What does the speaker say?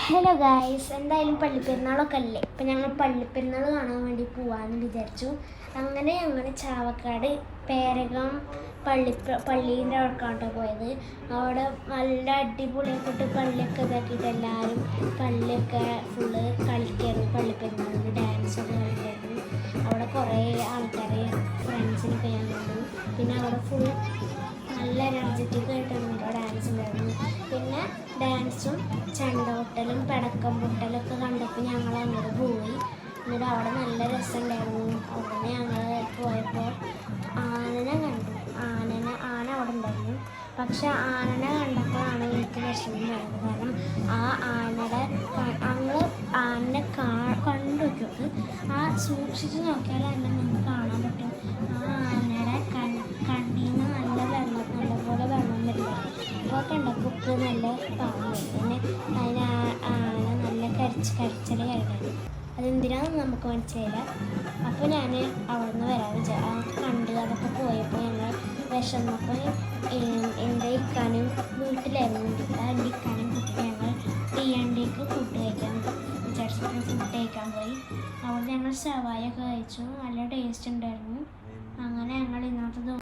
Hello guys, എന്തായാലും പള്ളിപ്പെരുന്നാളൊക്കെ അല്ലേ. ഇപ്പം ഞങ്ങൾ പള്ളിപ്പെരുന്നാൾ കാണാൻ വേണ്ടി പോവാമെന്ന് വിചാരിച്ചു. അങ്ങനെ ഞങ്ങൾ ചാവക്കാട് പേരകം പള്ളീൻ്റെ അവിടേക്കാട്ടോ പോയത്. അവിടെ നല്ല അടിപൊളിയാക്കിയിട്ട് പള്ളിയൊക്കെ ഇതാക്കിയിട്ട് എല്ലാവരും പള്ളിയൊക്കെ ഫുള്ള് കളിക്കായിരുന്നു. പള്ളിപ്പെരുന്നാളിന് ഡാൻസൊക്കെ കളിക്കായിരുന്നു. അവിടെ കുറേ ആൾക്കാരെ ഫ്രണ്ട്സിനൊക്കെ ഞാൻ കണ്ടു. പിന്നെ അവിടെ ഫുൾ നല്ല എനർജറ്റിക് ആയിട്ടാണ് ഡാൻസ് ഉണ്ടായിരുന്നു. പിന്നെ ഡാൻസും ചെണ്ടകൊട്ടലും പടക്കം പൊട്ടലൊക്കെ കണ്ടപ്പോൾ ഞങ്ങൾ അങ്ങോട്ട് പോയി. എന്നിട്ട് അവിടെ നല്ല രസമുണ്ടായിരുന്നു. അവിടെ ഞങ്ങൾ പോയപ്പോൾ ആനനെ കണ്ടു. ആന അവിടെ ഉണ്ടായിരുന്നു. പക്ഷെ ആനനെ കണ്ടപ്പോഴാണ് എനിക്ക് വിഷമമായത്. കാരണം ആ ആനയുടെ ആനനെ കണ്ടു നോക്കിയത് സൂക്ഷിച്ച് നോക്കിയാൽ തന്നെ നമുക്ക് കാണാൻ പറ്റും. ആ ആനയുടെ കണ്ണിൽ നിന്ന് നല്ലപോലെ വെള്ളം വരില്ല. അപ്പോൾ കണ്ടപ്പോൾ നല്ല പാവം. പിന്നെ ആന നല്ല കരച്ചിൽ കരഞ്ഞു. അതെന്തിനാണെന്ന് നമുക്ക് മനസ്സിലായില്ല. അപ്പോൾ ഞാൻ അവിടെ നിന്ന് വരാൻ കണ്ട് അതൊക്കെ പോയപ്പോൾ ഞങ്ങൾ വിഷമപ്പോൾ എൻ്റെ ഇക്കാനും വീട്ടിലായിരുന്നു. എൻ്റെ ഇക്കാനും കുട്ടി ഞങ്ങൾ തീയണ്ടിക്ക് ഫുഡ് കഴിക്കാൻ വിചാരിച്ചിട്ട് ഫുഡ് കഴിക്കാൻ പോയി. അവിടെ ഞങ്ങൾ ഷവായൊക്കെ കഴിച്ചു. നല്ല ടേസ്റ്റ് ഉണ്ടായിരുന്നു. അങ്ങനെ ഞങ്ങൾ ഇന്നത്തെ